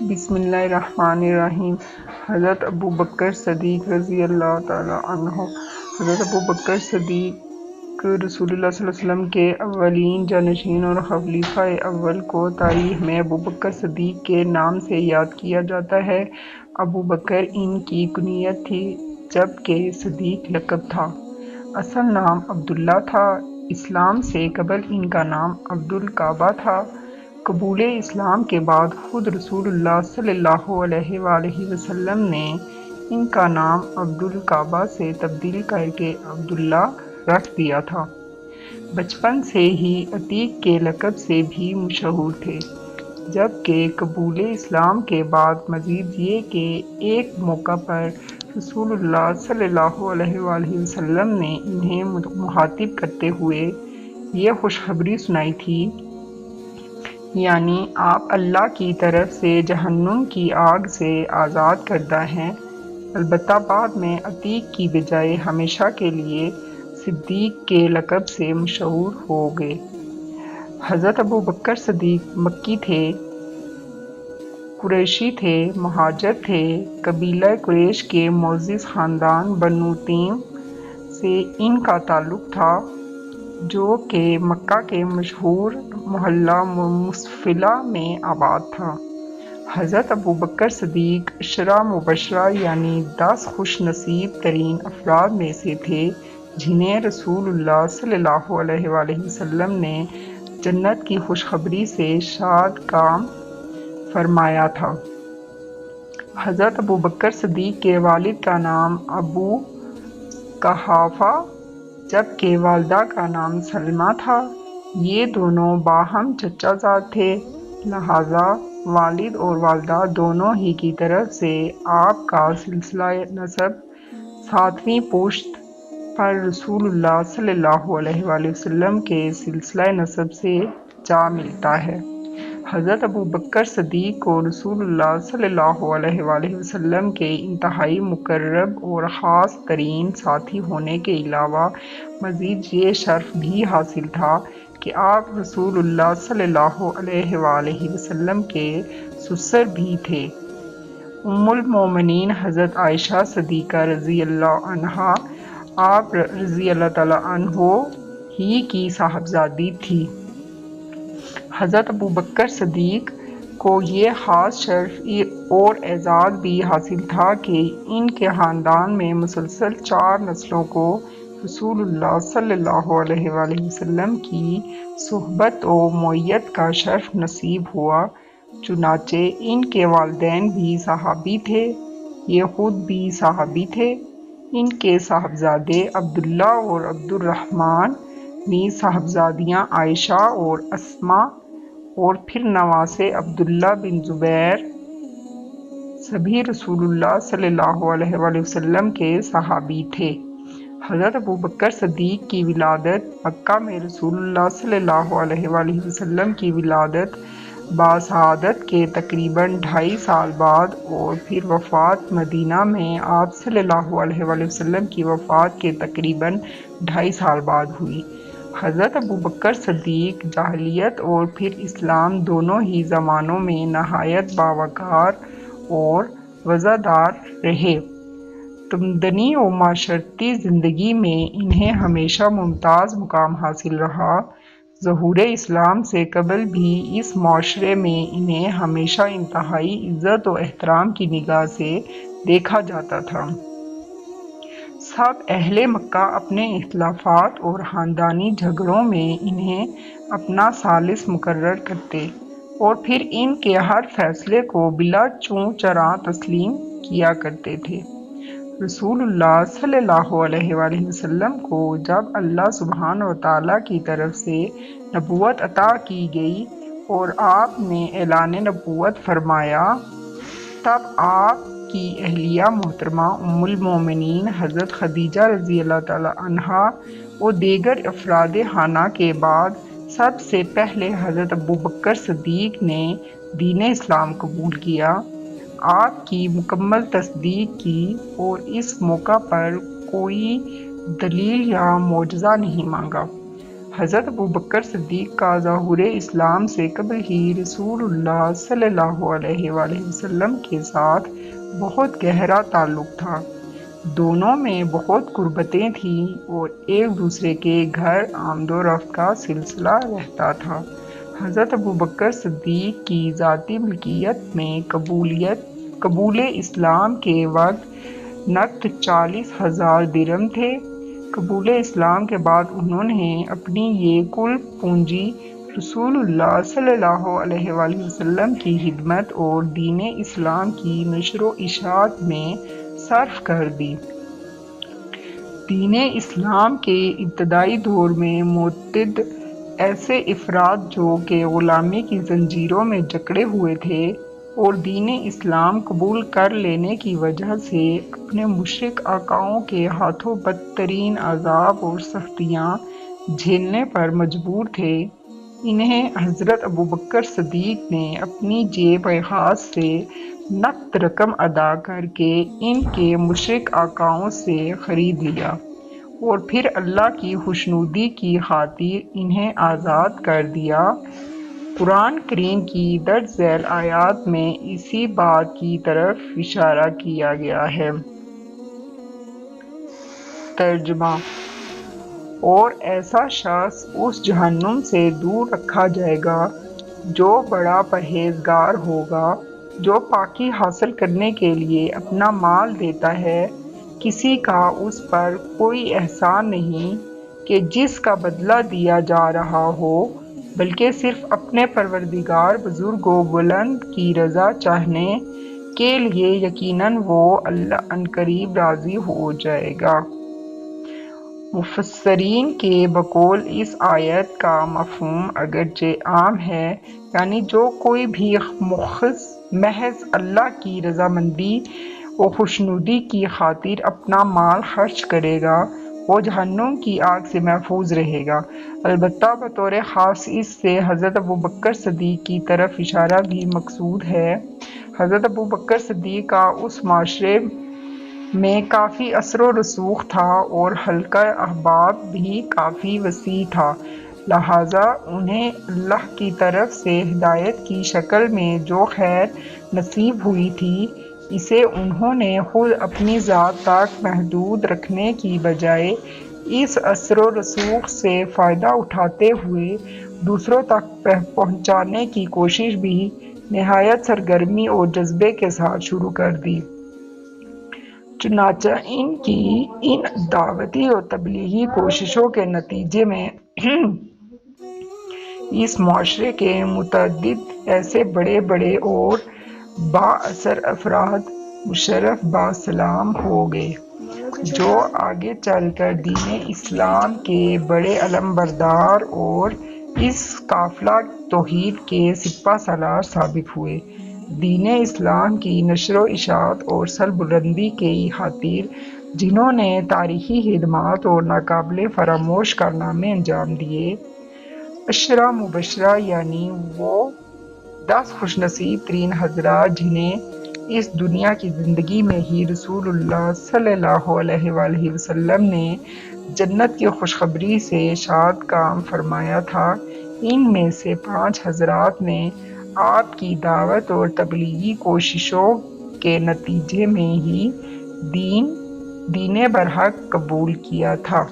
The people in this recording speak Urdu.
بسم اللہ الرحمن الرحیم۔ حضرت ابو بکر صدیق رضی اللہ تعالیٰ عنہ۔ حضرت ابو بکر صدیق رسول اللہ صلی اللہ علیہ وسلم کے اولین جانشین اور خلیفہ اول کو تاریخ میں ابو بکر صدیق کے نام سے یاد کیا جاتا ہے۔ ابو بکر ان کی کنیت تھی جبکہ صدیق لقب تھا۔ اصل نام عبداللہ تھا۔ اسلام سے قبل ان کا نام عبد الکعبہ تھا۔ قبول اسلام کے بعد خود رسول اللہ صلی اللہ علیہ وآلہ وسلم نے ان کا نام عبد الکعبہ سے تبدیل کر کے عبداللہ رکھ دیا تھا۔ بچپن سے ہی عتیق کے لقب سے بھی مشہور تھے، جبکہ قبول اسلام کے بعد مزید یہ کہ ایک موقع پر رسول اللہ صلی اللہ علیہ وآلہ وسلم نے انہیں مخاطب کرتے ہوئے یہ خوشخبری سنائی تھی، یعنی آپ اللہ کی طرف سے جہنم کی آگ سے آزاد کردہ ہیں، البتہ بعد میں عتیق کی بجائے ہمیشہ کے لیے صدیق کے لقب سے مشہور ہو گئے۔ حضرت ابو بکر صدیق مکی تھے، قریشی تھے، مہاجر تھے۔ قبیلہ قریش کے معزز خاندان بنو تیم سے ان کا تعلق تھا، جو کہ مکہ کے مشہور محلہ مصفلہ میں آباد تھا۔ حضرت ابو بکر صدیق عشرہ مبشرہ یعنی 10 خوش نصیب ترین افراد میں سے تھے جنہیں رسول اللہ صلی اللہ علیہ وآلہ وسلم نے جنت کی خوشخبری سے شاد کام فرمایا تھا۔ حضرت ابو بکر صدیق کے والد کا نام ابو قحافہ جبکہ والدہ کا نام سلمہ تھا۔ یہ دونوں باہم چچا زاد تھے، لہذا والد اور والدہ دونوں ہی کی طرف سے آپ کا سلسلہ نسب 7ویں پشت پر رسول اللہ صلی اللہ علیہ وآلہ وسلم کے سلسلہ نسب سے جا ملتا ہے۔ حضرت ابو بکر صدیق کو رسول اللہ صلی اللہ علیہ وآلہ وسلم کے انتہائی مقرب اور خاص ترین ساتھی ہونے کے علاوہ مزید یہ شرف بھی حاصل تھا کہ آپ رسول اللہ صلی اللہ علیہ وآلہ وسلم کے سسر بھی تھے۔ ام المومنین حضرت عائشہ صدیقہ رضی اللہ عنہا آپ رضی اللہ تعالیٰ عنہ ہی کی صاحبزادی تھی۔ حضرت ابو بکر صدیق کو یہ خاص شرف اور اعزاز بھی حاصل تھا کہ ان کے خاندان میں مسلسل 4 نسلوں کو رسول اللہ صلی اللہ علیہ وآلہ وسلم کی صحبت و معیت کا شرف نصیب ہوا۔ چنانچہ ان کے والدین بھی صحابی تھے، یہ خود بھی صحابی تھے۔ ان کے صاحبزادے عبداللہ اور عبد الرحمن، نیز صاحبزادیاں عائشہ اور اسماء، اور پھر نواسے عبداللہ بن زبیر، سبھی رسول اللہ صلی اللہ علیہ وآلہ وسلم کے صحابی تھے۔ حضرت ابو بکر صدیق کی ولادت مکہ میں رسول اللہ صلی اللہ علیہ وآلہ وسلم کی ولادت باسعادت کے تقریباً 2.5 سال بعد اور پھر وفات مدینہ میں آپ صلی اللہ علیہ وآلہ وسلم کی وفات کے تقریباً 2.5 سال بعد ہوئی۔ حضرت ابو بکر صدیق جاہلیت اور پھر اسلام دونوں ہی زمانوں میں نہایت باوقار اور وفادار رہے۔ تمدنی و معاشرتی زندگی میں انہیں ہمیشہ ممتاز مقام حاصل رہا۔ ظہور اسلام سے قبل بھی اس معاشرے میں انہیں ہمیشہ انتہائی عزت و احترام کی نگاہ سے دیکھا جاتا تھا۔ سب اہل مکہ اپنے اختلافات اور خاندانی جھگڑوں میں انہیں اپنا ثالث مقرر کرتے اور پھر ان کے ہر فیصلے کو بلا چوں چراں تسلیم کیا کرتے تھے۔ رسول اللہ صلی اللہ علیہ وآلہ وسلم کو جب اللہ سبحانہ و تعالیٰ کی طرف سے نبوت عطا کی گئی اور آپ نے اعلان نبوت فرمایا، تب آپ کی اہلیہ محترمہ ام المومنین حضرت خدیجہ رضی اللہ تعالیٰ عنہا و دیگر افراد خانہ کے بعد سب سے پہلے حضرت ابو بکر صدیق نے دین اسلام قبول کیا، آپ کی مکمل تصدیق کی اور اس موقع پر کوئی دلیل یا معجزہ نہیں مانگا۔ حضرت ابوبکر صدیق کا ظہور اسلام سے قبل ہی رسول اللہ صلی اللہ علیہ وآلہ وسلم کے ساتھ بہت گہرا تعلق تھا۔ دونوں میں بہت قربتیں تھیں اور ایک دوسرے کے گھر آمد و رفت کا سلسلہ رہتا تھا۔ حضرت ابوبکر صدیق کی ذاتی ملکیت میں قبول اسلام کے وقت نقد 40,000 درہم تھے۔ قبول اسلام کے بعد انہوں نے اپنی یہ کل پونجی رسول اللہ صلی اللہ علیہ وآلہ وسلم کی خدمت اور دین اسلام کی نشر و اشاعت میں صرف کر دی۔ دین اسلام کے ابتدائی دور میں متعدد ایسے افراد جو کہ غلامی کی زنجیروں میں جکڑے ہوئے تھے اور دین اسلام قبول کر لینے کی وجہ سے اپنے مشرک آقاؤں کے ہاتھوں بدترین عذاب اور سختیاں جھیلنے پر مجبور تھے، انہیں حضرت ابوبکر صدیق نے اپنی جیب خاص سے نقد رقم ادا کر کے ان کے مشرک آقاؤں سے خرید لیا اور پھر اللہ کی خوشنودی کی خاطر انہیں آزاد کر دیا۔ قرآن کریم کی درج ذیل آیات میں اسی بات کی طرف اشارہ کیا گیا ہے۔ ترجمہ: اور ایسا شخص اس جہنم سے دور رکھا جائے گا جو بڑا پرہیزگار ہوگا، جو پاکی حاصل کرنے کے لیے اپنا مال دیتا ہے۔ کسی کا اس پر کوئی احسان نہیں کہ جس کا بدلہ دیا جا رہا ہو، بلکہ صرف اپنے پروردگار بزرگ و بلند کی رضا چاہنے کے لیے یقیناً وہ اللہ عنقریب راضی ہو جائے گا۔ مفسرین کے بقول اس آیت کا مفہوم اگرچہ عام ہے، یعنی جو کوئی بھی محض اللہ کی رضامندی و خوشنودی کی خاطر اپنا مال خرچ کرے گا، وہ جہنم کی آگ سے محفوظ رہے گا۔ البتہ بطور خاص اس سے حضرت ابوبکر صدیق کی طرف اشارہ بھی مقصود ہے۔ حضرت ابوبکر صدیق کا اس معاشرے میں کافی اثر و رسوخ تھا اور حلقہ احباب بھی کافی وسیع تھا، لہٰذا انہیں اللہ کی طرف سے ہدایت کی شکل میں جو خیر نصیب ہوئی تھی، اسے انہوں نے خود اپنی ذات تک محدود رکھنے کی بجائے اس اثر و رسوخ سے فائدہ اٹھاتے ہوئے دوسروں تک پہنچانے کی کوشش بھی نہایت سرگرمی اور جذبے کے ساتھ شروع کر دی۔ چنانچہ ان کی ان دعوتی اور تبلیغی کوششوں کے نتیجے میں اس معاشرے کے متعدد ایسے بڑے بڑے اور با اثر افراد مشرف با سلام ہو گئے، جو آگے چل کر دین اسلام کے بڑے علم بردار اور اس قافلہ توحید کے سپہ سالار ثابت ہوئے۔ دین اسلام کی نشر و اشاعت اور سربلندی کی خاطر جنہوں نے تاریخی خدمات اور ناقابل فراموش کارنامے انجام دیے، عشرہ مبشرہ یعنی وہ 10 خوش نصیب ترین حضرات جنہیں اس دنیا کی زندگی میں ہی رسول اللہ صلی اللہ علیہ وآلہ وسلم نے جنت کی خوشخبری سے شاد کام فرمایا تھا، ان میں سے 5 حضرات نے آپ کی دعوت اور تبلیغی کوششوں کے نتیجے میں ہی دین برحق قبول کیا تھا۔